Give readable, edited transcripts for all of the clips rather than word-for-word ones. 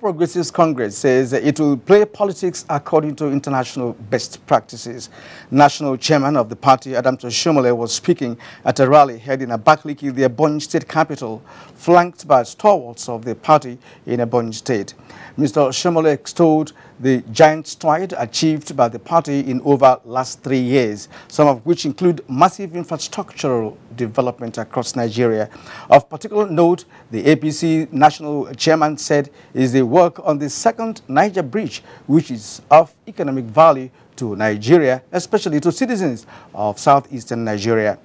Progressives Congress says it will play politics according to international best practices. National chairman of the party, Adams Oshiomhole, was speaking at a rally held in Abakaliki, the Ebonyi state capital, flanked by stalwarts of the party in Ebonyi state. Mr. Oshiomhole extolled the giant stride achieved by the party in over last 3 years, some of which include massive infrastructural development across Nigeria. Of particular note, the APC national chairman said is the work on the second Niger bridge, which is of economic value to Nigeria, especially to citizens of southeastern Nigeria.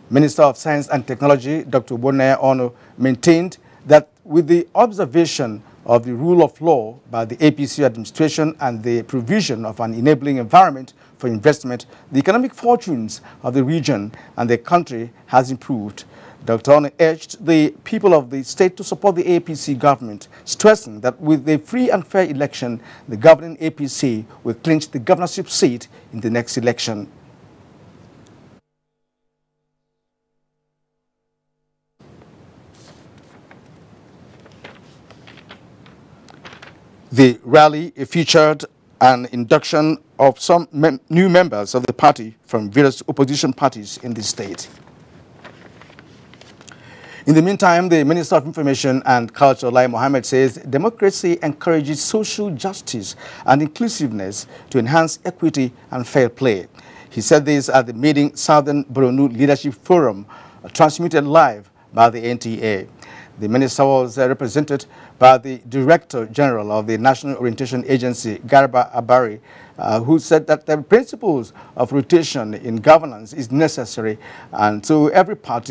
Minister of Science and Technology, Dr. Bonaya Ono, maintained that with the observation of the rule of law by the APC administration and the provision of an enabling environment for investment, the economic fortunes of the region and the country has improved. Dr. Ono urged the people of the state to support the APC government, stressing that with a free and fair election, the governing APC will clinch the governorship seat in the next election. The rally featured an induction of some new members of the party from various opposition parties in the state. In the meantime, the Minister of Information and Culture, Lai Mohammed, says democracy encourages social justice and inclusiveness to enhance equity and fair play. He said this at the meeting Southern Borno Leadership Forum, transmitted live by the NTA. The minister was represented by the Director General of the National Orientation Agency, Garba Abari, who said that the principles of rotation in governance is necessary, and so every part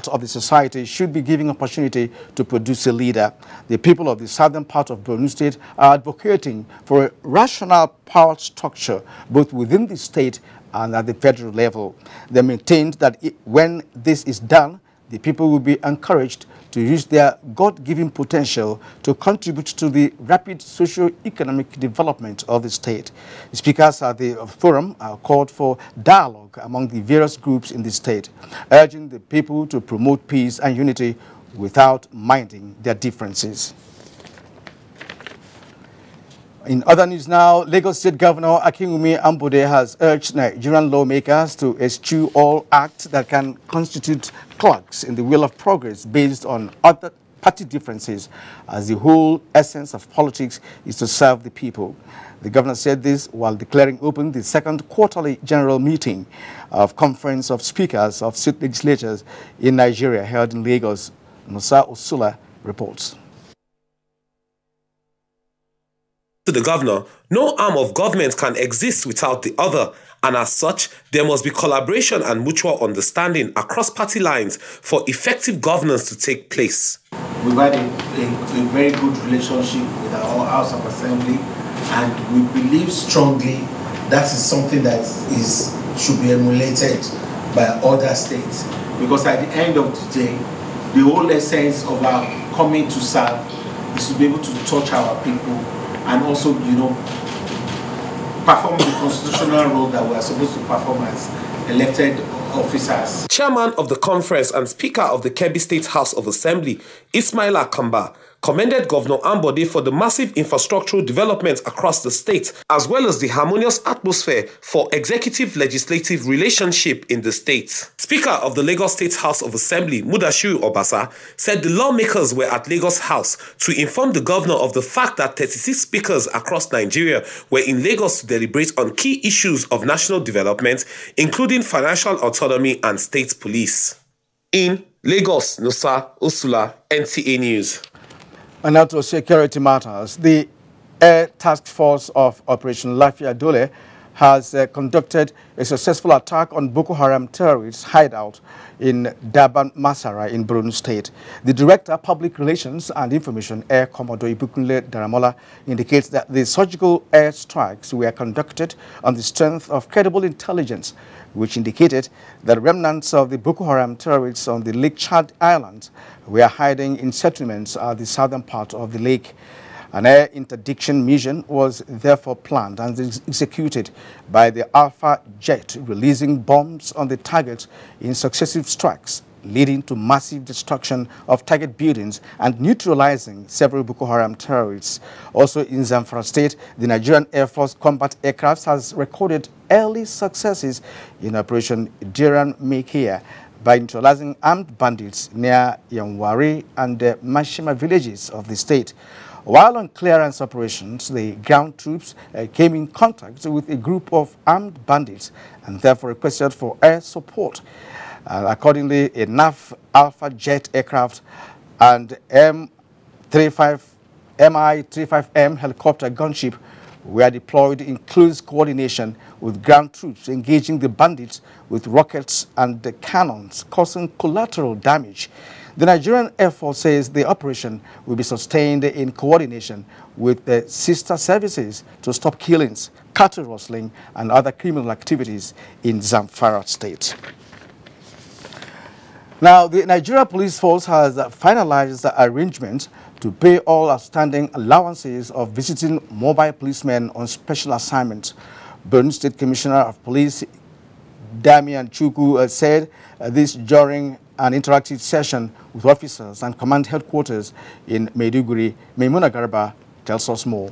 of the society should be given opportunity to produce a leader. The people of the southern part of Borno State are advocating for a rational power structure both within the state and at the federal level. They maintained that when this is done, the people will be encouraged to use their God-given potential to contribute to the rapid socio-economic development of the state. The speakers at the forum called for dialogue among the various groups in the state, urging the people to promote peace and unity without minding their differences. In other news now, Lagos State Governor Akinwumi Ambode has urged Nigerian lawmakers to eschew all acts that can constitute clogs in the wheel of progress based on other party differences, as the whole essence of politics is to serve the people. The governor said this while declaring open the second quarterly general meeting of Conference of Speakers of State Legislatures in Nigeria held in Lagos. Musa Osula reports. To the governor, no arm of government can exist without the other, and as such, there must be collaboration and mutual understanding across party lines for effective governance to take place. We've had a very good relationship with our House of Assembly, and we believe strongly that is something that should be emulated by other states, because at the end of the day, the whole essence of our coming to serve is to be able to touch our people and also, perform the constitutional role that we are supposed to perform as elected officers. Chairman of the conference and Speaker of the Kebbi State House of Assembly, Ismaila Kamba, commended Governor Ambode for the massive infrastructural development across the state, as well as the harmonious atmosphere for executive-legislative relationship in the state. Speaker of the Lagos State House of Assembly, Mudashiru Obasa, said the lawmakers were at Lagos House to inform the governor of the fact that 36 speakers across Nigeria were in Lagos to deliberate on key issues of national development, including financial autonomy and state police. In Lagos, Nusa Osula, NTA News. And now to security matters. The Air Task Force of Operation Lafia Dole has conducted a successful attack on Boko Haram terrorists' hideout in Daban Masara in Borno State. The Director, Public Relations and Information, Air Commodore Ibukunle Daramola, indicates that the surgical air strikes were conducted on the strength of credible intelligence, which indicated that remnants of the Boko Haram terrorists on the Lake Chad Island were hiding in settlements at the southern part of the lake. An air interdiction mission was therefore planned and executed by the Alpha jet, releasing bombs on the target in successive strikes leading to massive destruction of target buildings and neutralizing several Boko Haram terrorists. Also in Zamfara State, the Nigerian Air Force combat aircraft has recorded early successes in Operation Diran Mekia by neutralizing armed bandits near Yamwari and the Mashima villages of the state. While on clearance operations, the ground troops came in contact with a group of armed bandits and therefore requested for air support. Accordingly, a NAF Alpha jet aircraft and Mi-35M helicopter gunship were deployed in close coordination with ground troops engaging the bandits with rockets and the cannons, causing collateral damage. The Nigerian Air Force says the operation will be sustained in coordination with the sister services to stop killings, cattle rustling, and other criminal activities in Zamfara State. Now, the Nigeria Police Force has finalized the arrangement to pay all outstanding allowances of visiting mobile policemen on special assignment. Borno State Commissioner of Police Damian Chukwu said this during an interactive session with officers and command headquarters in Maiduguri. Maimuna Garba tells us more.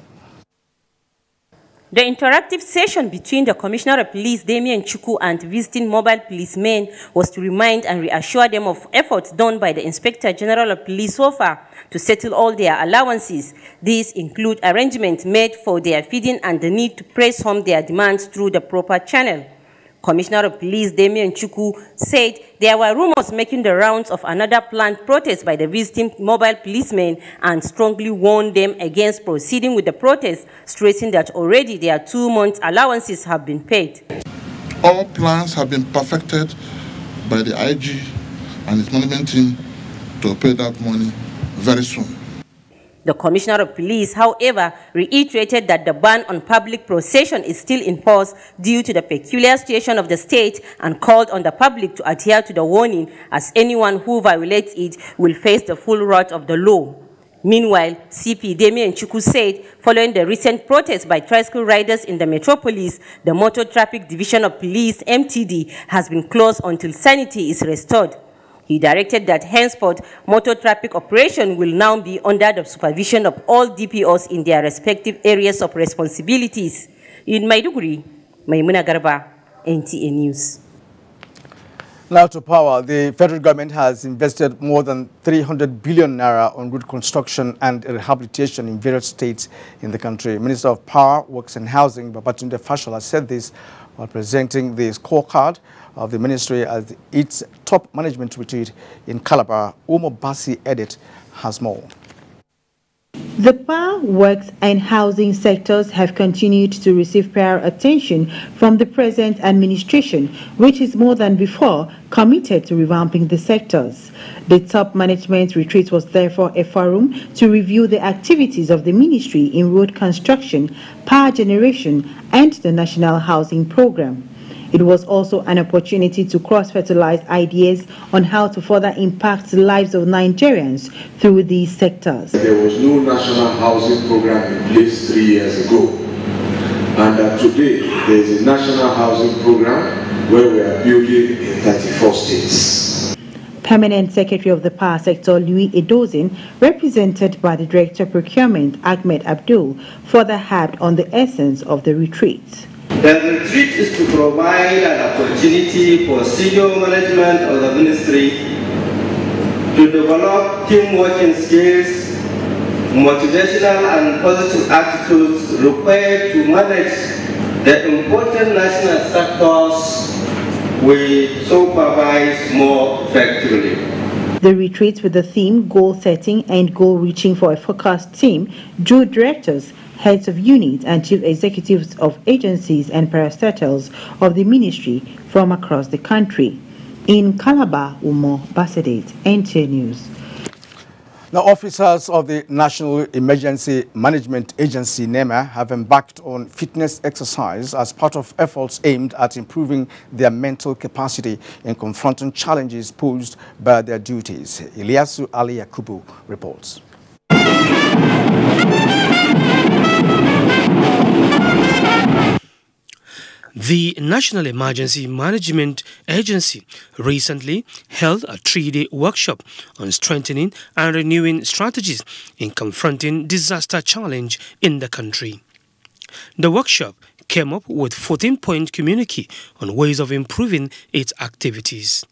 The interactive session between the Commissioner of Police, Damian Chukwu, and visiting mobile policemen was to remind and reassure them of efforts done by the Inspector General of Police so far to settle all their allowances. These include arrangements made for their feeding and the need to press home their demands through the proper channel. Commissioner of Police Damian Chukwu said there were rumors making the rounds of another planned protest by the visiting mobile policemen and strongly warned them against proceeding with the protest, stressing that already their 2 months allowances have been paid. All plans have been perfected by the AUG and his management team to pay that money very soon. The Commissioner of Police, however, reiterated that the ban on public procession is still in force due to the peculiar situation of the state and called on the public to adhere to the warning, as anyone who violates it will face the full wrath of the law. Meanwhile, CP Damian Chukwu said, following the recent protests by tricycle riders in the metropolis, the Motor Traffic Division of Police, MTD, has been closed until sanity is restored. He directed that henceforth, motor traffic operation will now be under the supervision of all DPOs in their respective areas of responsibilities. In Maiduguri, Maimuna Garba, NTA News. Now to power, the federal government has invested more than 300 billion naira on road construction and rehabilitation in various states in the country. Minister of Power, Works and Housing, Babatunde Fashola, said this while presenting the scorecard of the ministry as its top management retreat in Calabar. Umo Basi Edit has more. The power, works and housing sectors have continued to receive prior attention from the present administration, which is more than before committed to revamping the sectors. The top management retreat was therefore a forum to review the activities of the ministry in road construction, power generation and the National Housing Program. It was also an opportunity to cross-fertilize ideas on how to further impact the lives of Nigerians through these sectors. There was no national housing program in place 3 years ago. And today, there is a national housing program where we are building in 34 states. Permanent Secretary of the Power Sector, Louis Edozin, represented by the Director of Procurement, Ahmed Abdul, further harped on the essence of the retreat. The retreat is to provide an opportunity for senior management of the ministry to develop team working skills, motivational and positive attitudes required to manage the important national sectors we supervise more effectively. The retreat with the theme Goal Setting and Goal Reaching for a Focused Team drew directors, heads of units and chief executives of agencies and parastatals of the ministry from across the country. In Calabar, Umo Basedet, NTA News. Now, officers of the National Emergency Management Agency, NEMA, have embarked on fitness exercise as part of efforts aimed at improving their mental capacity in confronting challenges posed by their duties. Ilyasu Ali Yakubu reports. The National Emergency Management Agency recently held a 3-day workshop on strengthening and renewing strategies in confronting disaster challenge in the country. The workshop came up with 14-point communique on ways of improving its activities.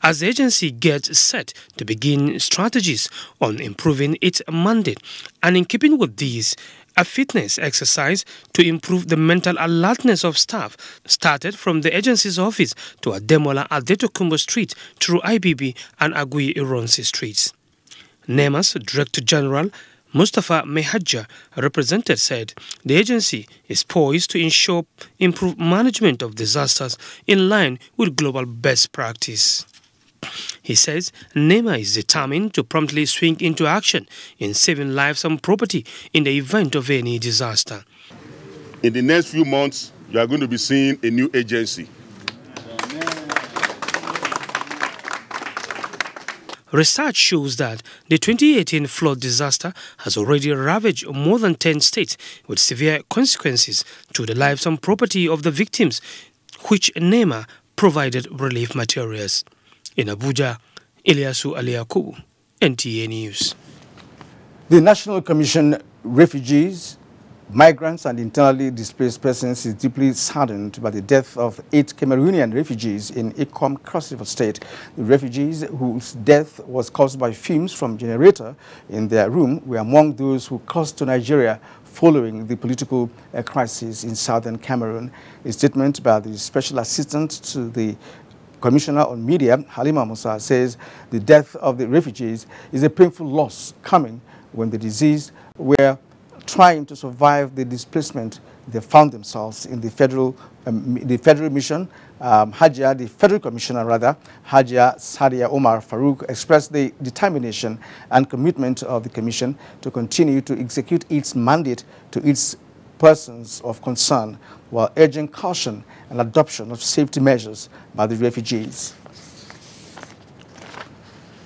As the agency gets set to begin strategies on improving its mandate, and in keeping with these, a fitness exercise to improve the mental alertness of staff started from the agency's office to Ademola Adetokunbo Street through IBB and Agui Ironsi Streets. NEMA's Director General Mustafa Mehadja represented said the agency is poised to ensure improved management of disasters in line with global best practice. He says NEMA is determined to promptly swing into action in saving lives and property in the event of any disaster. In the next few months, you are going to be seeing a new agency. Research shows that the 2018 flood disaster has already ravaged more than 10 states with severe consequences to the lives and property of the victims, which NEMA provided relief materials. In Abuja, Ilyasu Aliakubu, NTA News. The National Commission Refugees, Migrants and Internally Displaced Persons is deeply saddened by the death of 8 Cameroonian refugees in Ikom Cross River State. The refugees whose death was caused by fumes from generator in their room were among those who crossed to Nigeria following the political crisis in southern Cameroon. A statement by the Special Assistant to the Commissioner on Media, Halima Musa, says the death of the refugees is a painful loss coming when the deceased were trying to survive the displacement they found themselves in the federal mission. The federal commissioner Hajia Sadia Omar Farouk expressed the determination and commitment of the commission to continue to execute its mandate to its persons of concern while urging caution and adoption of safety measures by the refugees.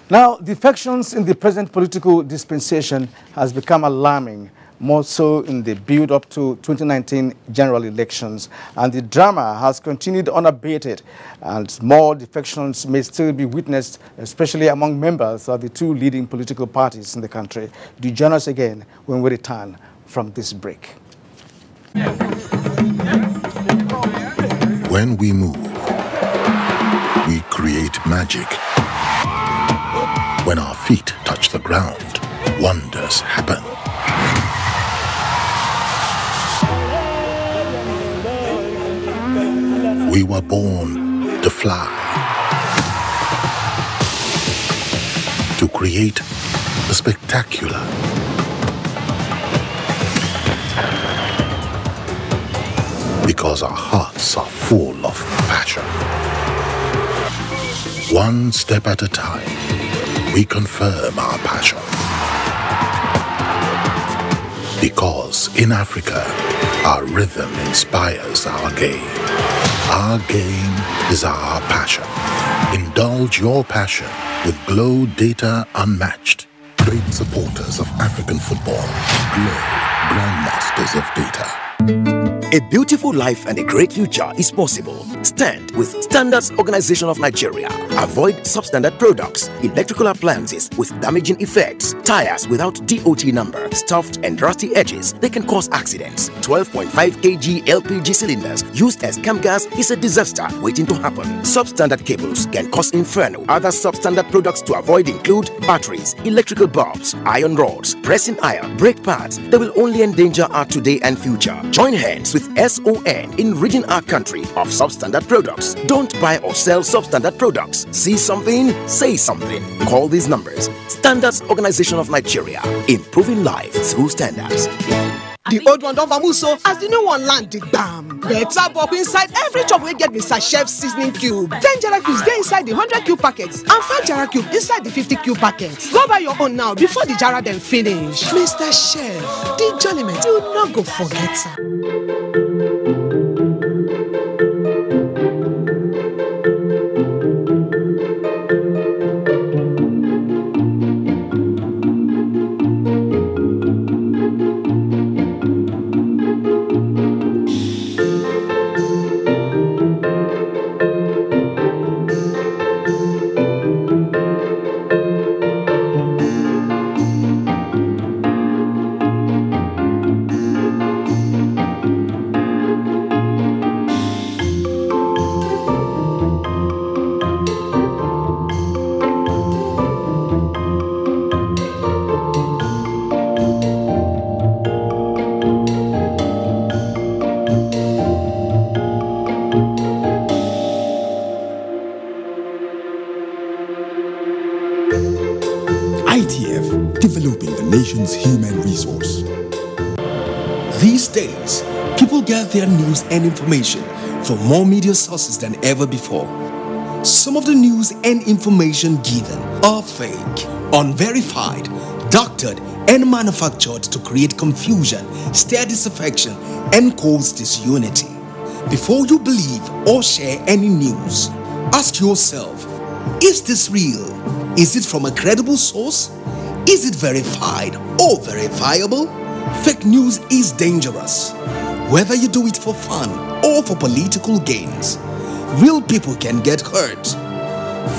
Now, defections in the present political dispensation has become alarming, more so in the build-up to 2019 general elections, and the drama has continued unabated, and more defections may still be witnessed, especially among members of the 2 leading political parties in the country. Do join us again when we return from this break. When we move, we create magic. When our feet touch the ground, wonders happen. We were born to fly, to create the spectacular. Because our hearts are full of passion. One step at a time, we confirm our passion. Because in Africa, our rhythm inspires our game. Our game is our passion. Indulge your passion with Glow Data Unmatched. Great supporters of African football. Glow, grandmasters of data. A beautiful life and a great future is possible. Stand with Standards Organization of Nigeria. Avoid substandard products, electrical appliances with damaging effects, tires without DOT number, stuffed and rusty edges. They can cause accidents. 12.5 kg LPG cylinders used as camp gas is a disaster waiting to happen. Substandard cables can cause inferno. Other substandard products to avoid include batteries, electrical bulbs, iron rods, pressing iron, brake pads. They will only endanger our today and future. Join hands with SON in ridding our country of substandard products. Don't buy or sell substandard products. See something? Say something. Call these numbers. Standards Organization of Nigeria. Improving life through standards. The old one don't vamuso as the new one land the bam. Better bop inside every chop we get Mr. Chef's seasoning cube. 10 Jara cubes get inside the 100 cube packets and 5 Jara cube inside the 50 cube packets. Go buy your own now before the Jara then finish. Mr. Chef, the jollyment you not go forget sir. These days, people get their news and information from more media sources than ever before. Some of the news and information given are fake, unverified, doctored, and manufactured to create confusion, stir disaffection, and cause disunity. Before you believe or share any news, ask yourself, is this real? Is it from a credible source? Is it verified or verifiable? Fake news is dangerous, whether you do it for fun or for political gains. Real people can get hurt.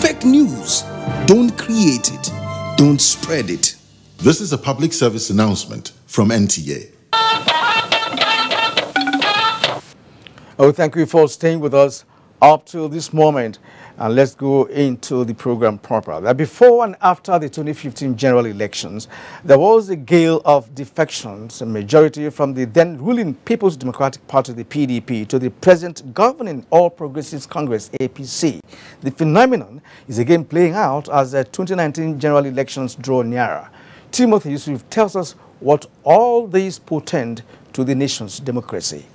Fake news, don't create it, don't spread it. This is a public service announcement from NTA. Oh, thank you for staying with us up till this moment. And let's go into the program proper. Before and after the 2015 general elections, there was a gale of defections, a majority from the then ruling People's Democratic Party, the PDP, to the present governing All Progressives Congress, APC. The phenomenon is again playing out as the 2019 general elections draw nearer. Timothy Yusuf tells us what all these portend to the nation's democracy.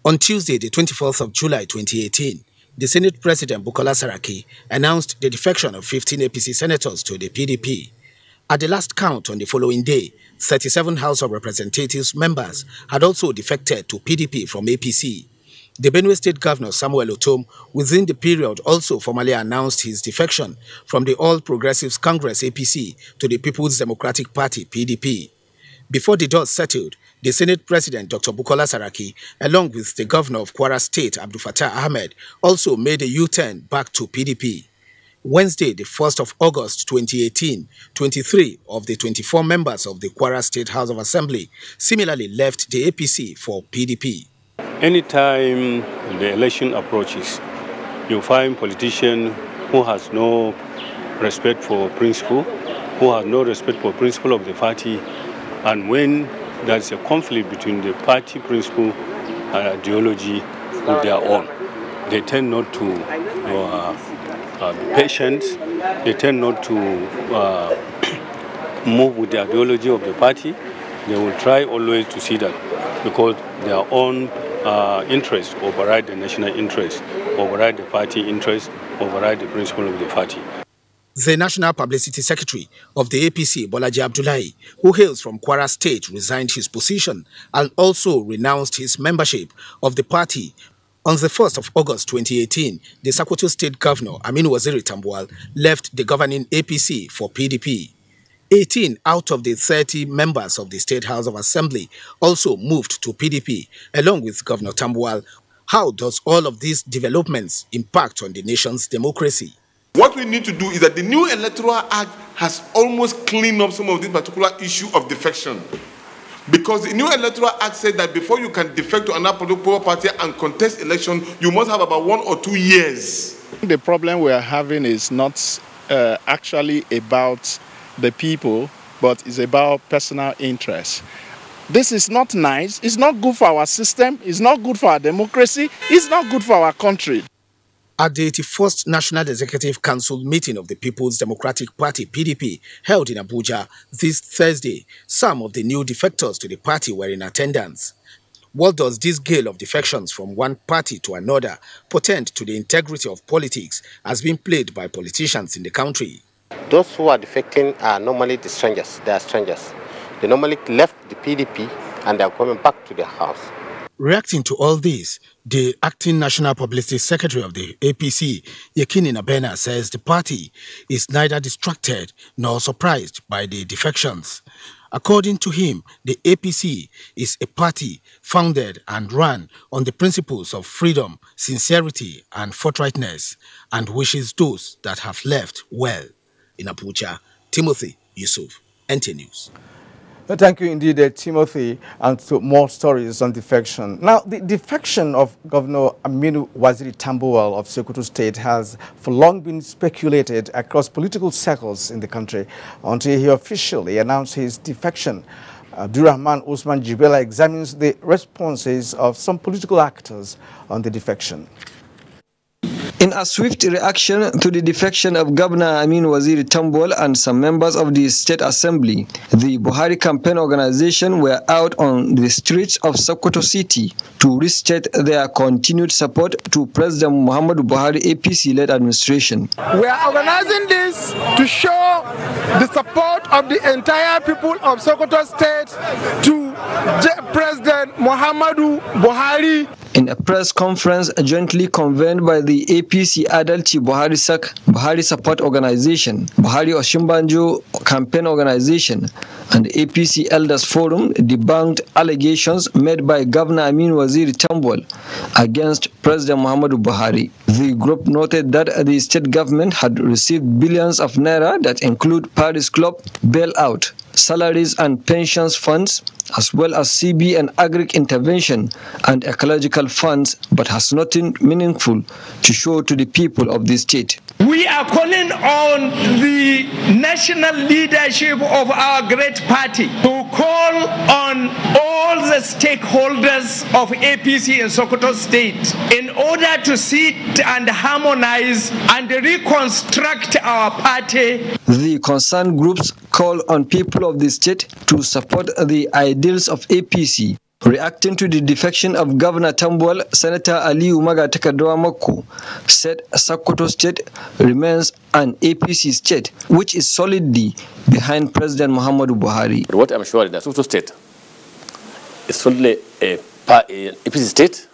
On Tuesday, the 24th of July 2018, the Senate President Bukola Saraki announced the defection of 15 APC senators to the PDP. At the last count on the following day, 37 House of Representatives members had also defected to PDP from APC. The Benue State Governor Samuel Otom, within the period, also formally announced his defection from the All Progressives Congress APC to the People's Democratic Party PDP. Before the dust settled, the Senate President Dr. Bukola Saraki, along with the Governor of Kwara State Abdul Fattah Ahmed, also made a U-turn back to PDP. Wednesday, the 1st of August 2018, 23 of the 24 members of the Kwara State House of Assembly similarly left the APC for PDP. Anytime the election approaches, you find politician who has no respect for principle, who has no respect for principle of the party, and when there's a conflict between the party principle and ideology with their own, they tend not to be patient, they tend not to move with the ideology of the party. They will try always to see that because their own interests override the national interest, override the party interest, override the principle of the party. The National Publicity Secretary of the APC, Bolaji Abdullahi, who hails from Kwara State, resigned his position and also renounced his membership of the party. On the 1st of August 2018, the Sokoto State Governor, Aminu Waziri Tambuwal, left the governing APC for PDP. 18 out of the 30 members of the State House of Assembly also moved to PDP, along with Governor Tambuwal. How does all of these developments impact on the nation's democracy? What we need to do is that the new Electoral Act has almost cleaned up some of this particular issue of defection. Because the new Electoral Act said that before you can defect to another political party and contest election, you must have about 1 or 2 years. The problem we are having is not actually about the people, but it's about personal interest. This is not nice. It's not good for our system. It's not good for our democracy. It's not good for our country. At the 81st National Executive Council meeting of the People's Democratic Party, PDP, held in Abuja this Thursday, some of the new defectors to the party were in attendance. What does this gale of defections from one party to another portend to the integrity of politics as being played by politicians in the country? Those who are defecting are normally the strangers. They are strangers. They normally left the PDP and they are coming back to their house. Reacting to all this, the acting National Publicity Secretary of the APC, Yekini Nabena, says the party is neither distracted nor surprised by the defections. According to him, the APC is a party founded and run on the principles of freedom, sincerity, and forthrightness, and wishes those that have left well. In Abuja, Timothy Yusuf, NT News. Thank you indeed, Timothy, and to more stories on defection. Now, the defection of Governor Aminu Waziri Tambuwal of Sokoto State has for long been speculated across political circles in the country until he officially announced his defection. Abdurrahman Usman Jibela examines the responses of some political actors on the defection. In a swift reaction to the defection of Governor Amin Waziri Tambol and some members of the State Assembly, the Buhari campaign organization were out on the streets of Sokoto City to restate their continued support to President Muhammadu Buhari APC-led administration. We are organizing this to show the support of the entire people of Sokoto State to President Muhammadu Buhari. In a press conference jointly convened by the APC Adalci Buhari Support Organization, Buhari Oshimbanjo Campaign Organization, and APC Elders Forum debunked allegations made by Governor Amin Waziri Tambol against President Muhammadu Buhari. The group noted that the state government had received billions of naira that include Paris Club, bailout, salaries and pensions funds, as well as CB and agric intervention and ecological funds, but has nothing meaningful to show to the people of the state. We are calling on the national leadership of our great party to call on all the stakeholders of APC in Sokoto State in order to sit and harmonize and reconstruct our party. The concerned groups call on people of the state to support the ideals of APC. Reacting to the defection of Governor Tambol, Senator Aliyu Magatakadwa Moko said Sokoto State remains an APC state, which is solidly behind President Muhammadu Buhari. But what I'm sure is that Sokoto State is solidly an APC state.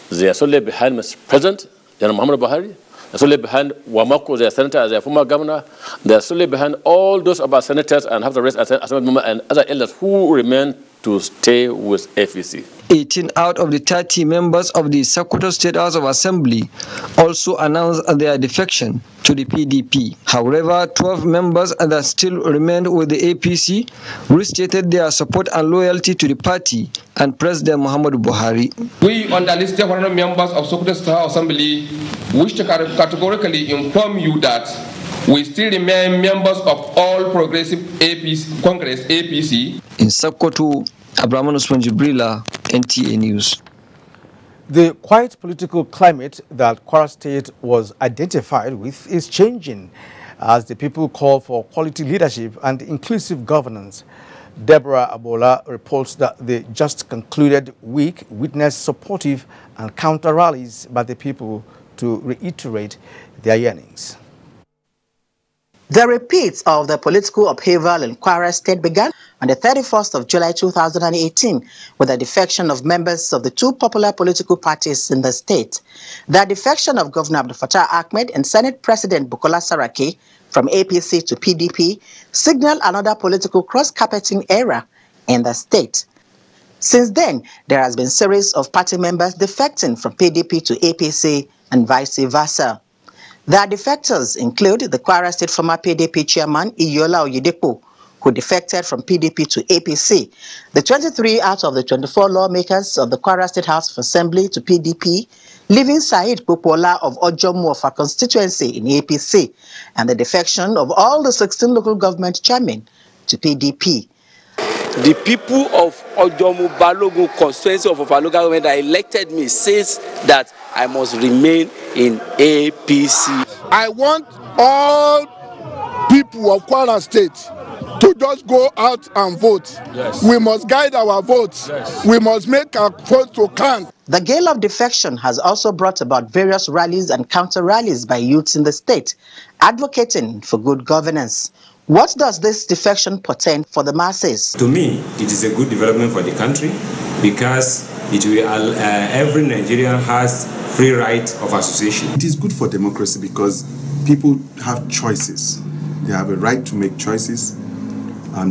They are solidly behind Mr. President General Muhammadu Buhari. They are solidly behind Wamako, their senator, their former governor. They are solidly behind all those of our senators and have the rest assembly members and other elders who remain to stay with APC. 18 out of the 30 members of the Sokoto State House of Assembly also announced their defection to the PDP. However, 12 members that still remained with the APC restated their support and loyalty to the party and President Muhammadu Buhari. We, on the list of 100 members of Sokoto State House Assembly, wish to categorically inform you that we still remain members of all progressive APC, Congress APC. In Sokoto, Abraman Usman Jibrila, NTA News. The quiet political climate that Kwara State was identified with is changing as the people call for quality leadership and inclusive governance. Deborah Abola reports that the just concluded week witnessed supportive and counter rallies by the people to reiterate their yearnings. The repeats of the political upheaval in Kwara State began on the 31st of July 2018 with the defection of members of the two popular political parties in the state. The defection of Governor Abdul Fattah Ahmed and Senate President Bukola Saraki from APC to PDP signaled another political cross-carpeting era in the state. Since then, there has been a series of party members defecting from PDP to APC and vice versa. Their defectors include the Kwara State former PDP chairman Iyola Oyedepo, who defected from PDP to APC, the 23 out of the 24 lawmakers of the Kwara State House of Assembly to PDP, leaving Said Popola of Ojomu of our constituency in APC, and the defection of all the 16 local government chairmen to PDP. The people of Ojomu Balogun constituency of our local government that elected me says that I must remain in APC. I want all people of Kwara State to just go out and vote. Yes. We must guide our votes. Yes. We must make our votes to count. The gale of defection has also brought about various rallies and counter-rallies by youths in the state, advocating for good governance. What does this defection portend for the masses? To me, it is a good development for the country because it will, every Nigerian has free right of association. It is good for democracy because people have choices. They have a right to make choices.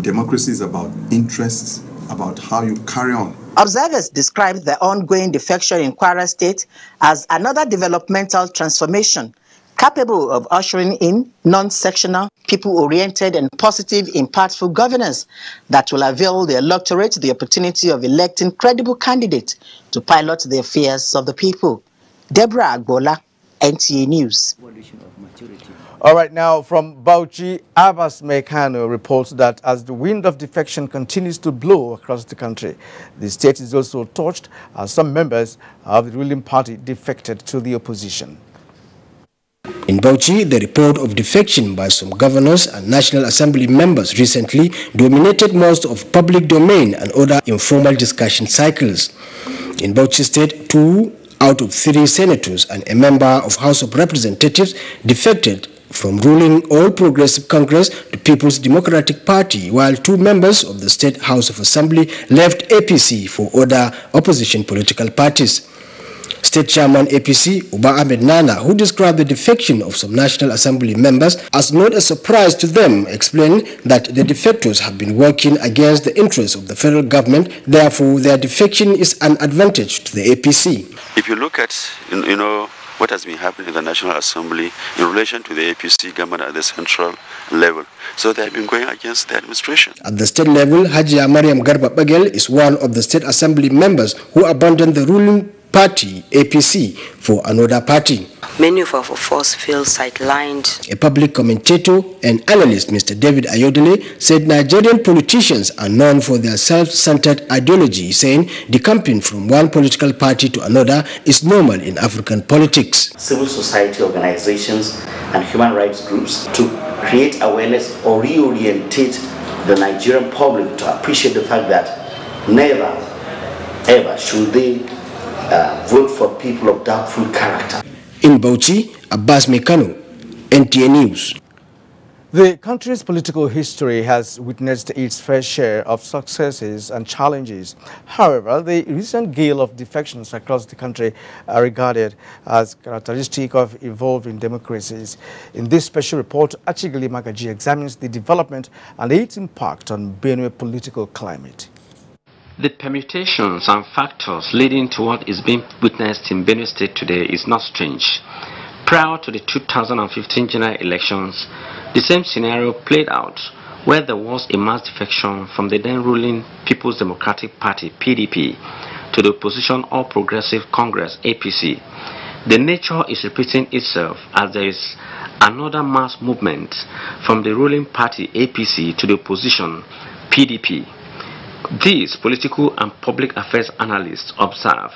Democracy is about interests, about how you carry on. Observers describe the ongoing defection in Kwara State as another developmental transformation capable of ushering in non-sectional, people-oriented and positive, impactful governance that will avail the electorate the opportunity of electing credible candidates to pilot the affairs of the people. Deborah Agbola, NTA News. All right, now from Bauchi, Abbas Mekano reports that as the wind of defection continues to blow across the country, the state is also touched as some members of the ruling party defected to the opposition. In Bauchi, the report of defection by some governors and National Assembly members recently dominated most of public domain and other informal discussion cycles. In Bauchi State, 2 out of 3 senators and a member of House of Representatives defected from ruling All Progressive Congress to People's Democratic Party, while 2 members of the State House of Assembly left APC for other opposition political parties. State Chairman APC, Uba Ahmed Nana, who described the defection of some National Assembly members as not a surprise to them, explained that the defectors have been working against the interests of the federal government, therefore their defection is an advantage to the APC. If you look at, what has been happening in the National Assembly in relation to the APC government at the central level, so they have been going against the administration. At the state level, Hajia Mariam Garba Bagel is one of the State Assembly members who abandoned the ruling party, APC, for another party. Many of us feel sidelined. A public commentator and analyst, Mr. David Ayodele, said Nigerian politicians are known for their self-centered ideology, saying decamping from one political party to another is normal in African politics. Civil society organizations and human rights groups to create awareness or reorientate the Nigerian public to appreciate the fact that never, ever should they vote for people of doubtful character. In Bauchi, Abbas Mekano, NTA News. The country's political history has witnessed its fair share of successes and challenges. However, the recent gale of defections across the country are regarded as characteristic of evolving democracies. In this special report, Achigili Magaji examines the development and its impact on Benue political climate. The permutations and factors leading to what is being witnessed in Benue State today is not strange. Prior to the 2015 general elections, the same scenario played out, where there was a mass defection from the then ruling People's Democratic Party (PDP) to the opposition All Progressive Congress (APC. The nature is repeating itself as there is another mass movement from the ruling party APC to the opposition PDP. These political and public affairs analysts observe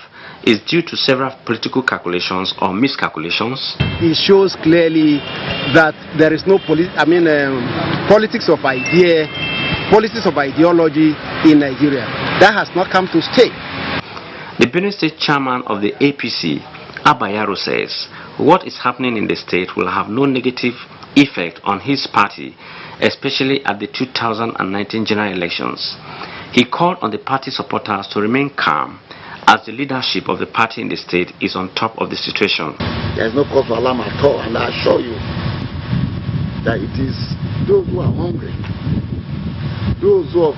is due to several political calculations or miscalculations. It shows clearly that there is no politics of ideology in Nigeria. That has not come to stay. The Benue State chairman of the APC, Abayaro, says what is happening in the state will have no negative effect on his party, especially at the 2019 general elections. He called on the party supporters to remain calm as the leadership of the party in the state is on top of the situation. There is no cause for alarm at all, and I assure you that it is those who are hungry, those who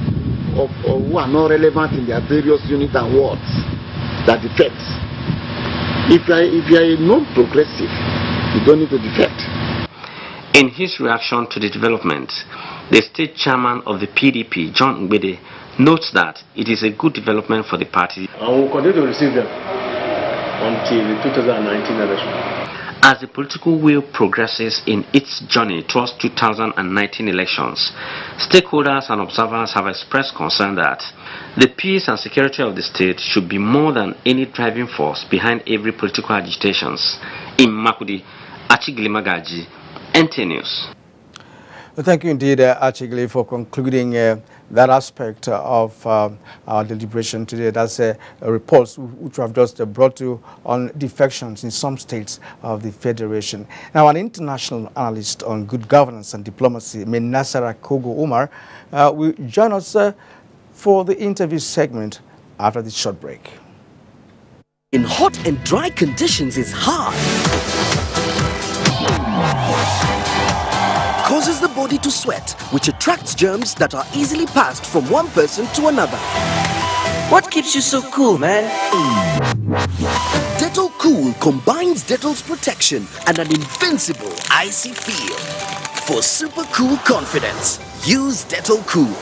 are not relevant in their various units and wards that defect. If you are a non-progressive, you don't need to defect. In his reaction to the development, the state chairman of the PDP, John Ngbede, notes that it is a good development for the party. And we will continue to receive them until the 2019 election. As the political wheel progresses in its journey towards 2019 elections, stakeholders and observers have expressed concern that the peace and security of the state should be more than any driving force behind every political agitations. In Makudi, Achigili Magaji, NTA News. Well, thank you indeed, Achigili, for concluding that aspect of our deliberation today. That's a report which we have just brought to on defections in some states of the Federation. Now, an international analyst on good governance and diplomacy, Menasara Kogo Umar, will join us for the interview segment after this short break. In hot and dry conditions is hard. Causes the body to sweat, which attracts germs that are easily passed from one person to another. What keeps you so cool, man? Dettol Cool combines Dettol's protection and an invincible icy feel. For super cool confidence, use Dettol Cool.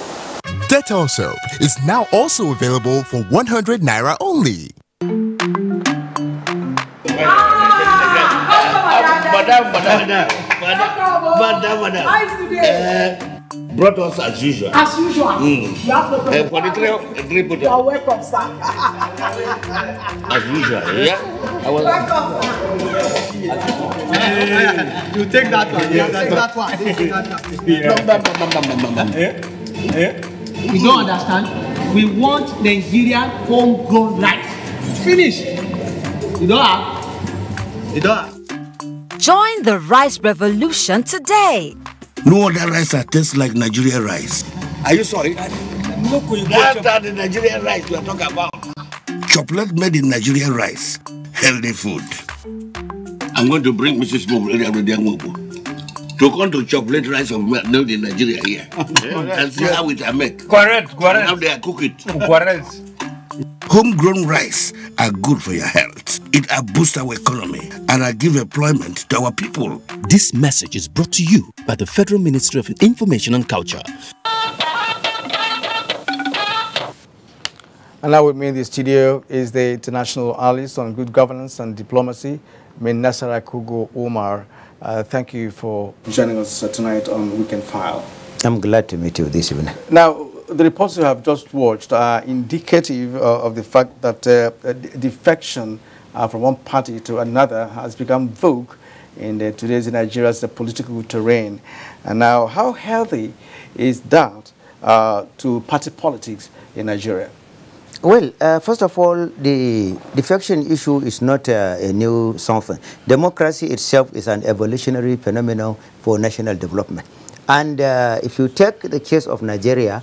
Dettol soap is now also available for 100 Naira only. brought us as usual. As usual. You have no problem. For the three people. You are welcome, sir. As usual, yeah? I was You take that one. You take that one. You don't understand? We want Nigerian homegrown rice. Finish. You don't have? You don't have? Join the rice revolution today. no other rice that tastes like Nigerian rice. Are you sorry? That's the Nigerian rice we are talking about. Chocolate made in Nigerian rice. Healthy food. I'm going to bring Mrs. to come to chocolate rice of made in Nigeria here. And see how it are made. Correct. How they are cook it. Correct. Homegrown rice are good for your health. It boosts our economy and give employment to our people. This message is brought to you by the Federal Ministry of Information and Culture. And now with me in the studio is the international analyst on good governance and diplomacy, Nasara Kugo Omar. Thank you for joining us tonight on Weekend File. I'm glad to meet you this evening. Now, the reports you have just watched are indicative of the fact that defection from one party to another has become vogue in today's Nigeria's political terrain. And now, how healthy is that to party politics in Nigeria? Well, first of all, the defection issue is not a new something. Democracy itself is an evolutionary phenomenon for national development. And if you take the case of Nigeria,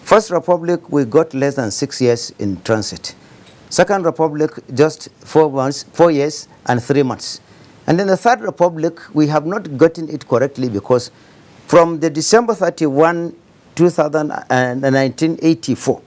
First Republic, we got less than 6 years in transit. Second Republic, just 4 years and 3 months. And then the Third Republic, we have not gotten it correctly because from the December 31, 1984,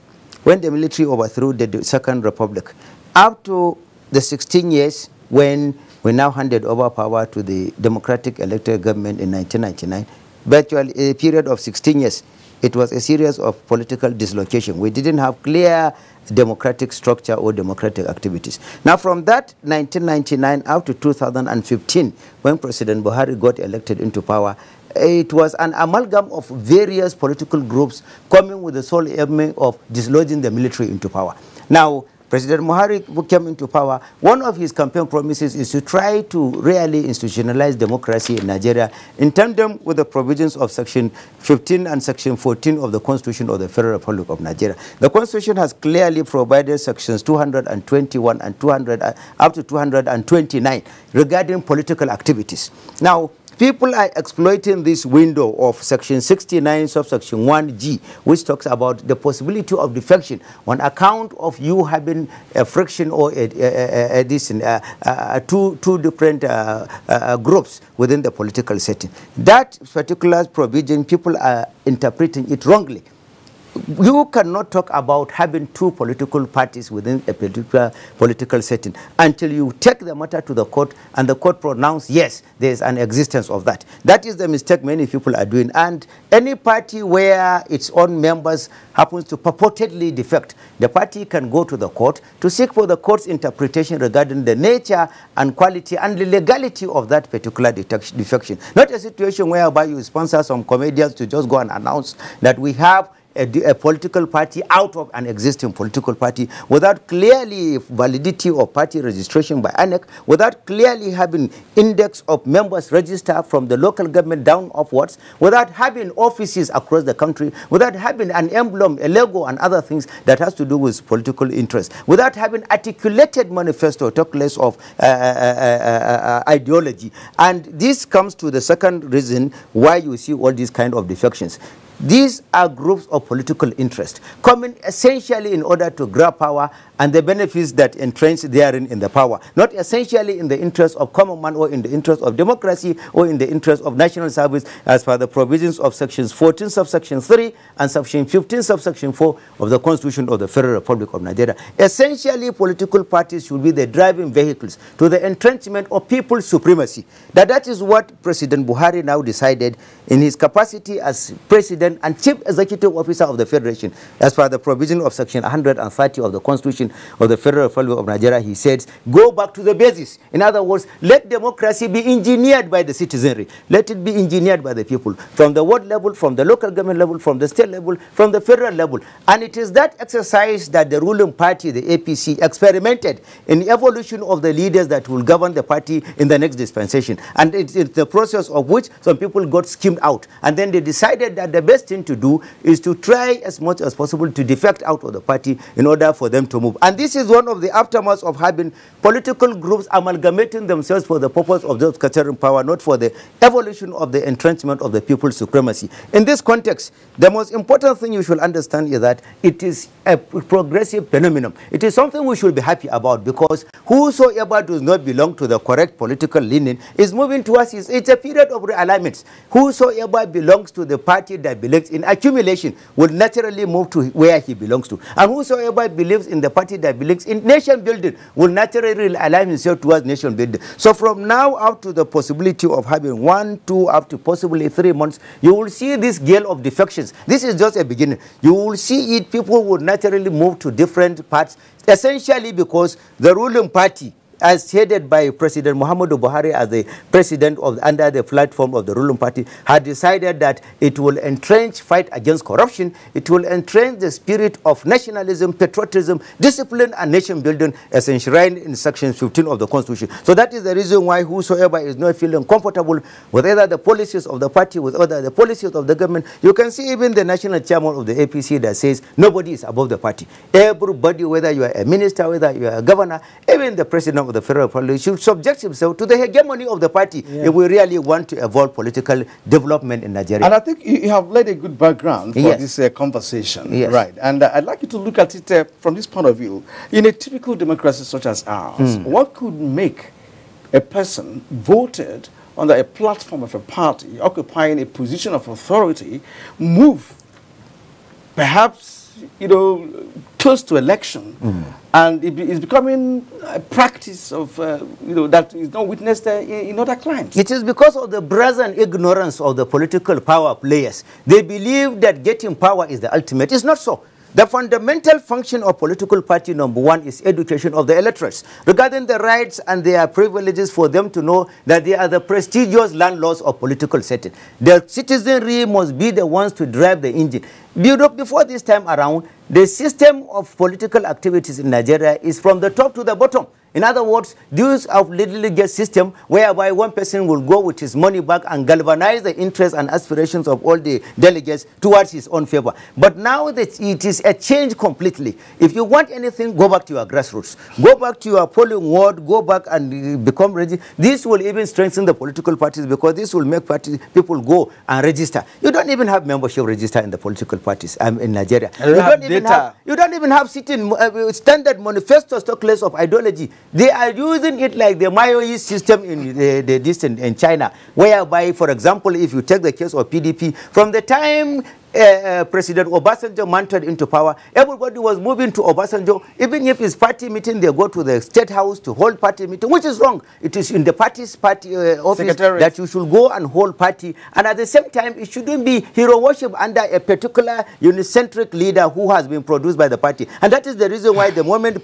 when the military overthrew the Second Republic, up to the 16 years when we now handed over power to the democratic elected government in 1999, virtually a period of 16 years, it was a series of political dislocation. We didn't have clear democratic structure or democratic activities. Now from that 1999 up to 2015, when President Buhari got elected into power, it was an amalgam of various political groups coming with the sole aim of dislodging the military into power. Now, President Buhari came into power. One of his campaign promises is to try to really institutionalize democracy in Nigeria in tandem with the provisions of Section 15 and Section 14 of the Constitution of the Federal Republic of Nigeria. The Constitution has clearly provided Sections 221 and 200 up to 229 regarding political activities. Now, people are exploiting this window of Section 69, subsection 1G, which talks about the possibility of defection on account of you having a friction or two different groups within the political setting. That particular provision, people are interpreting it wrongly. You cannot talk about having two political parties within a particular political setting until you take the matter to the court and the court pronounce, yes, there is an existence of that. That is the mistake many people are doing. And any party where its own members happens to purportedly defect, the party can go to the court to seek for the court's interpretation regarding the nature and quality and the legality of that particular defection. Not a situation whereby you sponsor some comedians to just go and announce that we have a political party out of an existing political party without clearly validity of party registration by ANEC, without clearly having index of members registered from the local government down upwards, without having offices across the country, without having an emblem, a logo and other things that has to do with political interest, without having articulated manifesto, talk less of ideology. And this comes to the second reason why you see all these kind of defections. These are groups of political interest coming essentially in order to grab power and the benefits that entrench therein in the power, not essentially in the interest of common man or in the interest of democracy or in the interest of national service as per the provisions of Sections 14 subsection 3 and Section 15 subsection 4 of the Constitution of the Federal Republic of Nigeria. Essentially, political parties should be the driving vehicles to the entrenchment of people's supremacy. That is what President Buhari now decided in his capacity as president President and Chief Executive Officer of the Federation, as per the provision of Section 130 of the Constitution of the Federal Republic of Nigeria, he said, go back to the basis. In other words, let democracy be engineered by the citizenry. Let it be engineered by the people, from the ward level, from the local government level, from the state level, from the federal level. And it is that exercise that the ruling party, the APC, experimented in the evolution of the leaders that will govern the party in the next dispensation. And it's the process of which some people got skimmed out. And then they decided that the best thing to do is to try as much as possible to defect out of the party in order for them to move. And this is one of the aftermaths of having political groups amalgamating themselves for the purpose of just capturing power, not for the evolution of the entrenchment of the people's supremacy. In this context, the most important thing you should understand is that it is a progressive phenomenon. It is something we should be happy about, because whosoever does not belong to the correct political leaning is moving towards it's a period of realignments. Whosoever belongs to the party that believes in accumulation will naturally move to where he belongs to. And whosoever believes in the party that believes in nation building will naturally align himself towards nation building. So from now up to the possibility of having 1, 2, up to possibly 3 months, you will see this gale of defections. This is just a beginning. You will see it, people will naturally move to different parts, essentially because the ruling party, as headed by President Muhammadu Buhari as the president of under the platform of the ruling party, had decided that it will entrench fight against corruption, it will entrench the spirit of nationalism, patriotism, discipline, and nation building as enshrined in Section 15 of the Constitution. So that is the reason why whosoever is not feeling comfortable with either the policies of the party, with other the policies of the government, you can see even the national chairman of the APC that says nobody is above the party. Everybody, whether you are a minister, whether you are a governor, even the president of the Federal Republic should subject himself to the hegemony of the party if we really want to evolve political development in Nigeria. And I think you have laid a good background for this conversation, right? And I'd like you to look at it from this point of view. In a typical democracy such as ours, what could make a person voted under a platform of a party, occupying a position of authority, move perhaps, you know, close to election, and it is becoming a practice of, you know, that is not witnessed in other climes? It is because of the brazen ignorance of the political power players. They believe that getting power is the ultimate. It's not so. The fundamental function of political party number one is education of the electorates regarding the rights and their privileges, for them to know that they are the prestigious landlords of political setting. The citizenry must be the ones to drive the engine. Before this time around, the system of political activities in Nigeria is from the top to the bottom. In other words, this of little get system whereby one person will go with his money back and galvanize the interests and aspirations of all the delegates towards his own favor. But now that it is a change completely. If you want anything, go back to your grassroots. Go back to your polling ward, go back and become registered. This will even strengthen the political parties, because this will make people go and register. You don't even have membership register in the political parties in Nigeria. You don't even have sitting standard manifesto stockless of ideology. They are using it like the Maoist system in China, whereby, for example, if you take the case of PDP, from the time President Obasanjo mounted into power, everybody was moving to Obasanjo. Even if it's party meeting, they go to the State House to hold party meeting, which is wrong. It is in the party's office that you should go and hold party. And at the same time, it shouldn't be hero worship under a particular unicentric leader who has been produced by the party. And that is the reason why the moment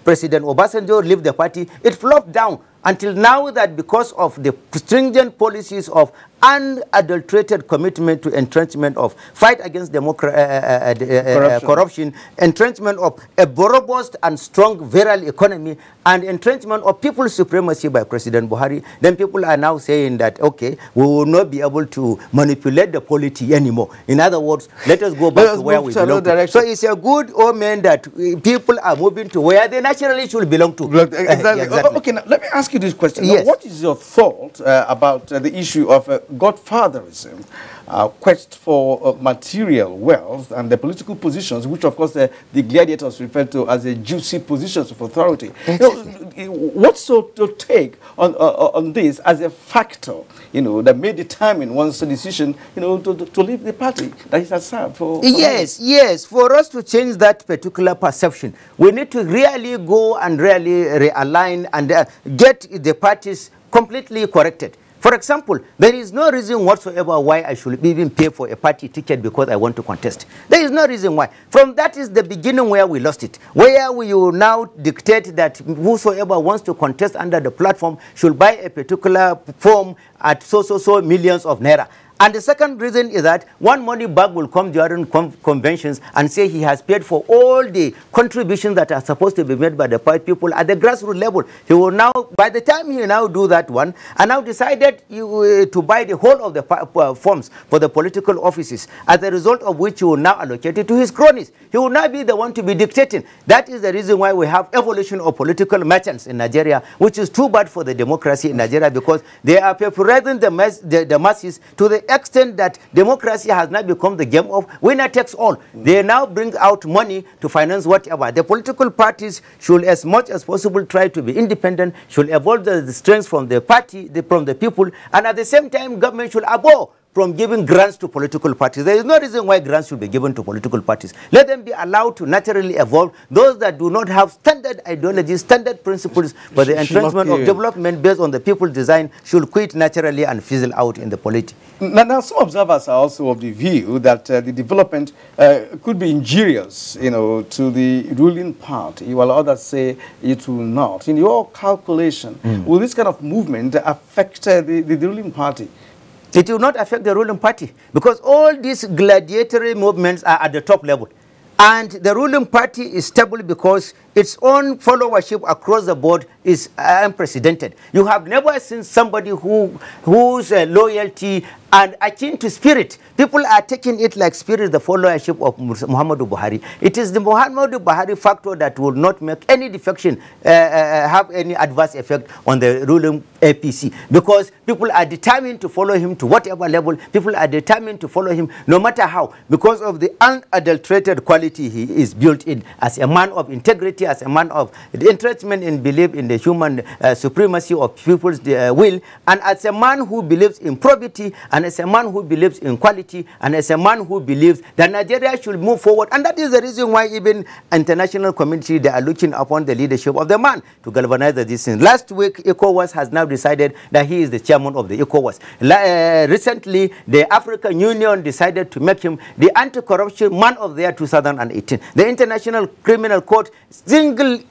President Obasanjo left the party, it flopped down. Until now, that because of the stringent policies of unadulterated commitment to entrenchment of fight against corruption, entrenchment of a robust and strong virile economy, and entrenchment of people's supremacy by President Buhari, then people are now saying that, okay, we will not be able to manipulate the polity anymore. In other words, let us go back to where we belong to. So it's a good omen that people are moving to where they naturally should belong to. Exactly. Exactly. Okay, now let me ask you this question. Yes. Now, what is your thought about the issue of godfatherism, quest for material wealth, and the political positions, which of course the gladiators refer to as the juicy positions of authority? You know, what's your take on this as a factor, you know, that may determine one's decision, you know, to leave the party that he has served for? Yes. For us to change that particular perception, we need to really go and really realign and get the parties completely corrected. For example, there is no reason whatsoever why I should even pay for a party ticket because I want to contest. There is no reason why. From that is the beginning where we lost it, where we will now dictate that whosoever wants to contest under the platform should buy a particular form at so millions of naira. And the second reason is that one money bag will come during conventions and say he has paid for all the contributions that are supposed to be made by the people at the grassroots level. He will now, by the time he now do that one, and now decided to buy the whole of the forms for the political offices, as a result of which he will now allocate it to his cronies. He will now be the one to be dictating. That is the reason why we have evolution of political merchants in Nigeria, which is too bad for the democracy in Nigeria, because they are pressurizing the masses to the extent that democracy has now become the game of winner takes all. They now bring out money to finance whatever. The political parties should, as much as possible, try to be independent, should evolve the strengths from the party, from the people, and at the same time, government should abhor from giving grants to political parties. There is no reason why grants should be given to political parties. Let them be allowed to naturally evolve. Those that do not have standard ideologies, standard principles for the entrenchment of development based on the people's design should quit naturally and fizzle out in the polity. Now, some observers are also of the view that the development could be injurious, to the ruling party, while others say it will not. In your calculation, will this kind of movement affect the ruling party? It will not affect the ruling party, because all these gladiatory movements are at the top level. And the ruling party is stable because its own followership across the board is unprecedented. You have never seen somebody whose loyalty and akin to spirit. People are taking it like spirit, the followership of Muhammadu Buhari. It is the Muhammadu Buhari factor that will not make any defection have any adverse effect on the ruling APC, because people are determined to follow him to whatever level. People are determined to follow him no matter how, because of the unadulterated quality he is built in as a man of integrity, as a man of entrenchment and belief in the human supremacy of people's will, and as a man who believes in probity, and as a man who believes in quality, and as a man who believes that Nigeria should move forward. And that is the reason why even international community, they are looking upon the leadership of the man to galvanize the distance. Last week, ECOWAS has now decided that he is the chairman of the ECOWAS. Recently, the African Union decided to make him the anti-corruption man of the year 2018. The International Criminal Court singly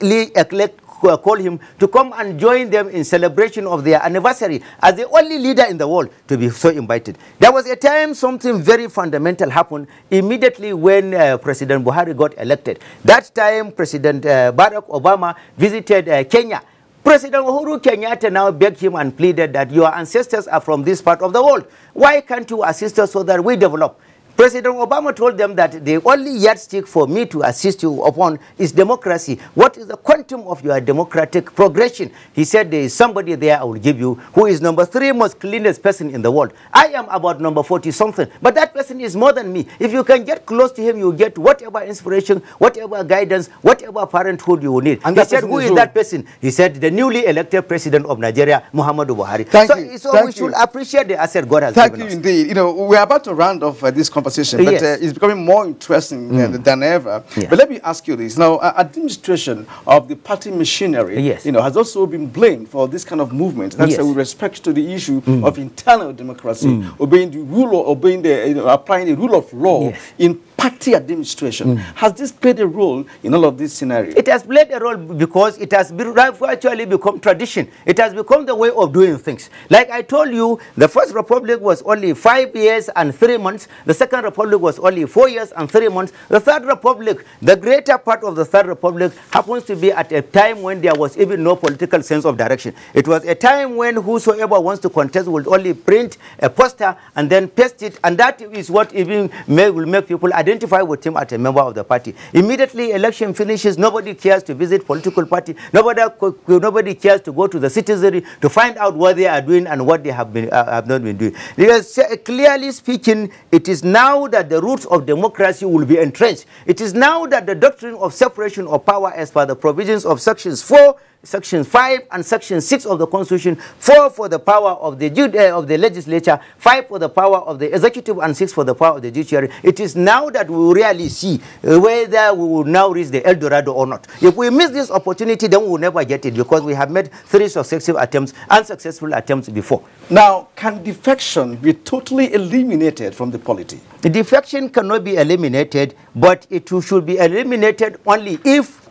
call him to come and join them in celebration of their anniversary as the only leader in the world to be so invited. There was a time something very fundamental happened immediately when President Buhari got elected. That time, President Barack Obama visited Kenya. President Uhuru Kenyatta now begged him and pleaded that your ancestors are from this part of the world. Why can't you assist us so that we develop? President Obama told them that the only yardstick for me to assist you upon is democracy. What is the quantum of your democratic progression? He said there is somebody there I will give you who is number 3 most cleanest person in the world. I am about number 40 something, but that person is more than me. If you can get close to him, you get whatever inspiration, whatever guidance, whatever parenthood you will need. And he said, who is that person? He said, the newly elected president of Nigeria, Muhammadu Buhari. So we should appreciate the asset God has given us. Thank you indeed. We're about to round off this conversation, but it's becoming more interesting than ever. But let me ask you this. Now, administration of the party machinery has also been blamed for this kind of movement. That's with respect to the issue of internal democracy, obeying the rule, or obeying the, applying the rule of law in party administration. Has this played a role in all of this scenario? It has played a role because it has virtually become tradition. It has become the way of doing things. Like I told you, the First Republic was only 5 years and 3 months. The Second Republic was only 4 years and 3 months. The Third Republic, the greater part of the Third Republic, happens to be at a time when there was even no political sense of direction. It was a time when whosoever wants to contest will only print a poster and then paste it, and that is what even will make people identify with him as a member of the party. Immediately election finishes, nobody cares to visit political party, nobody cares to go to the citizenry to find out what they are doing and what they have not been doing. Because clearly speaking, it is now that the roots of democracy will be entrenched. It is now that the doctrine of separation of power as per the provisions of sections 4, Section 5 and Section 6 of the Constitution, 4 for the power of the legislature, 5 for the power of the executive, and 6 for the power of the judiciary. It is now that we will really see whether we will now reach the El Dorado or not. If we miss this opportunity, then we will never get it, because we have made 3 successive attempts, unsuccessful attempts before. Now, can defection be totally eliminated from the polity? The defection cannot be eliminated, but it should be eliminated only if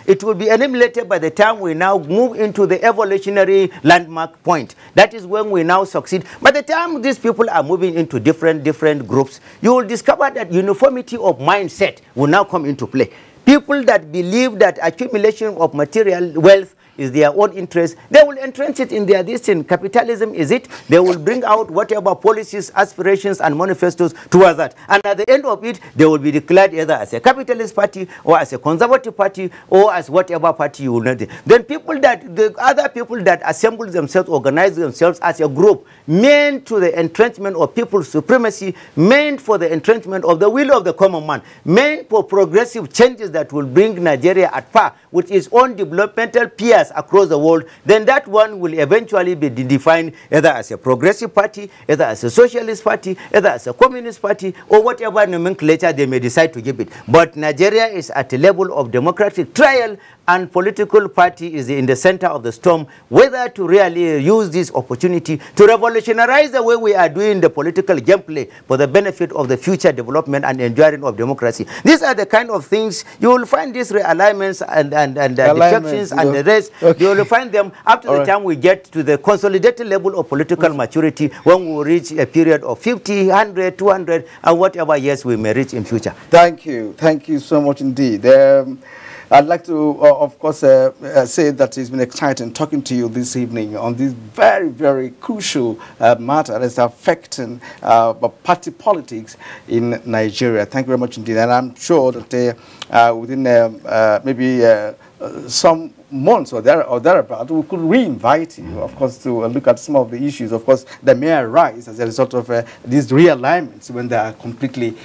it will be eliminated by the time we now move into the evolutionary landmark point. That is when we now succeed. By the time these people are moving into different groups, you will discover that uniformity of mindset will now come into play. People that believe that accumulation of material wealth is their own interest, they will entrench it in their destiny. Capitalism is it. They will bring out whatever policies, aspirations, and manifestos towards that. And at the end of it, they will be declared either as a capitalist party, or as a conservative party, or as whatever party you will not. Then the other people that assemble themselves, organize themselves as a group, meant to the entrenchment of people's supremacy, meant for the entrenchment of the will of the common man, meant for progressive changes that will bring Nigeria at par with its own developmental peers across the world, then that one will eventually be defined either as a progressive party, either as a socialist party, either as a communist party, or whatever nomenclature they may decide to give it. But Nigeria is at a level of democratic trial, and political party is in the center of the storm, whether to really use this opportunity to revolutionize the way we are doing the political gameplay for the benefit of the future development and enduring of democracy. These are the kind of things you will find, these realignments and defections and the rest. Okay. You will find them up to the time we get to the consolidated level of political maturity, when we will reach a period of 50, 100, 200, and whatever years we may reach in future. Thank you so much indeed. I'd like to, of course, say that it's been exciting talking to you this evening on this very, very crucial matter that's affecting party politics in Nigeria. Thank you very much indeed. And I'm sure that within maybe some months or thereabout, we could re-invite you, of course, to look at some of the issues, of course, that may arise as a result of these realignments when they are completely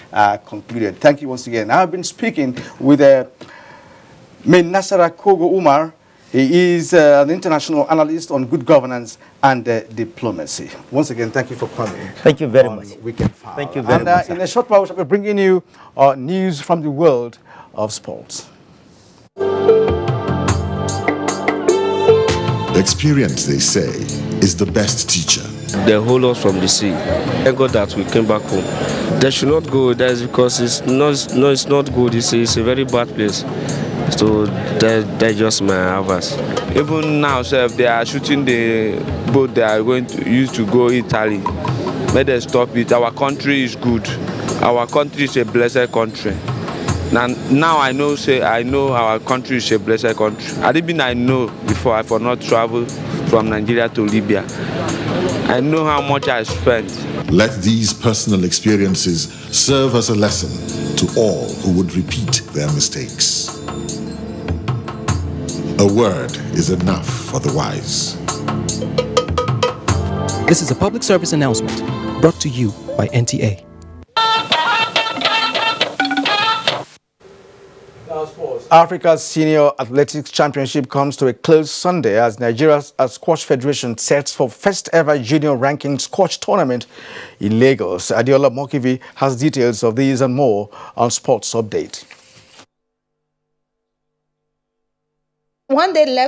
concluded. Thank you once again. I've been speaking with Nasara Kogo Umar. He is an international analyst on good governance and diplomacy. Once again, thank you for coming. Thank you very much. Weekend File. Thank you very much. In a short while, we'll be bringing you news from the world of sports. Experience, they say, is the best teacher. They hold us from the sea. Thank God that we came back home. They should not go there because it's not good. It's a very bad place. So they just may have us. Even now, so if they are shooting the boat they are going to use to go Italy, may they stop it. Our country is good. Our country is a blessed country. Now I know our country is a blessed country. I know before I for not travel from Nigeria to Libya. I know how much I spent. Let these personal experiences serve as a lesson to all who would repeat their mistakes. A word is enough for the wise. This is a public service announcement brought to you by NTA. Africa's Senior Athletics Championship comes to a close Sunday as Nigeria's Squash Federation sets for first ever junior ranking squash tournament in Lagos. Adiola Mokivi has details of these and more on Sports Update. One day left